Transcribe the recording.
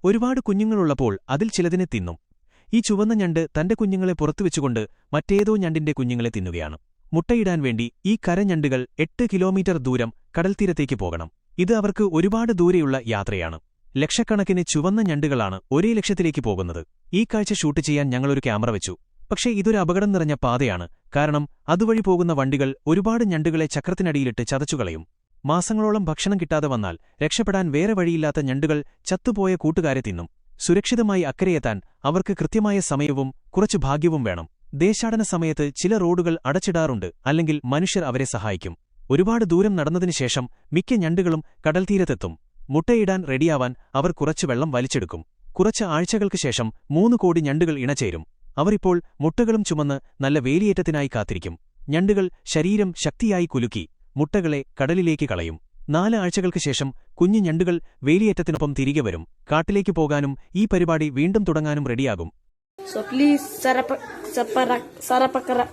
ഒരുപാട് കുഞ്ഞുങ്ങളുള്ളപ്പോൾ അതിൽ ചിലതിനെ തിന്നും. ഈ ചുവന്ന ഞണ്ട് തന്റെ കുഞ്ഞുങ്ങളെ പുറത്തുവെച്ചുകൊണ്ട് മറ്റേതോ ഞണ്ടിന്റെ കുഞ്ഞുങ്ങളെ തിന്നുകയാണ്. മുട്ടയിടാൻ വേണ്ടി ഈ കരഞ്ഞണ്ടുകൾ 8 കിലോമീറ്റർ ദൂരം കടൽത്തീരത്തേക്ക് പോകണം. ഇത് അവർക്ക് ഒരുപാട് ദൂരെയുള്ള യാത്രയാണ്. ലക്ഷക്കണക്കിന് ചുവന്ന ഞണ്ടുകളാണ് ഒരേ ലക്ഷ്യത്തിലേക്ക് പോകുന്നത്. ഈ കാഴ്ച ഷൂട്ട് ചെയ്യാൻ ഞങ്ങളൊരു ക്യാമറ വെച്ചു. പക്ഷേ ഇതൊരു അപകടം നിറഞ്ഞ പാതയാണ്. കാരണം അതുവഴി പോകുന്ന വണ്ടികൾ ഒരുപാട് ഞണ്ടുകളെ ചക്രത്തിനടിയിലിട്ട് ചതച്ചുകളയും. മാസങ്ങളോളം ഭക്ഷണം കിട്ടാതെ വന്നാൽ രക്ഷപ്പെടാൻ വേറെ വഴിയില്ലാത്ത ഞണ്ടുകൾ ചത്തുപോയ കൂട്ടുകാരെ തിന്നും. സുരക്ഷിതമായി അക്കരയെത്താൻ അവർക്ക് കൃത്യമായ സമയവും കുറച്ചു ഭാഗ്യവും വേണം. ദേശാടന സമയത്ത് ചില റോഡുകൾ അടച്ചിടാറുണ്ട്, അല്ലെങ്കിൽ മനുഷ്യർ അവരെ സഹായിക്കും. ഒരുപാട് ദൂരം നടന്നതിനുശേഷം മിക്ക ഞണ്ടുകളും കടൽത്തീരത്തെത്തും. മുട്ടയിടാൻ റെഡിയാവാൻ അവർ കുറച്ച് വെള്ളം വലിച്ചെടുക്കും. കുറച്ച് ആഴ്ചകൾക്ക് ശേഷം 3 കോടി ഞണ്ടുകൾ ഇണചേരും. അവർ ഇപ്പോൾ മുട്ടകളും ചുമന്ന് നല്ല വേലിയേറ്റത്തിനായി കാത്തിരിക്കും. ഞണ്ടുകൾ ശരീരം ശക്തിയായി കുലുക്കി മുട്ടകളെ കടലിലേക്ക് കളയും. 4 ആഴ്ചകൾക്ക് ശേഷം കുഞ്ഞു ഞണ്ടുകൾ വേലിയേറ്റത്തിനൊപ്പം തിരികെ വരും. കാട്ടിലേക്ക് പോകാനും ഈ പരിപാടി വീണ്ടും തുടങ്ങാനും റെഡിയാകും. So please Sarapakara.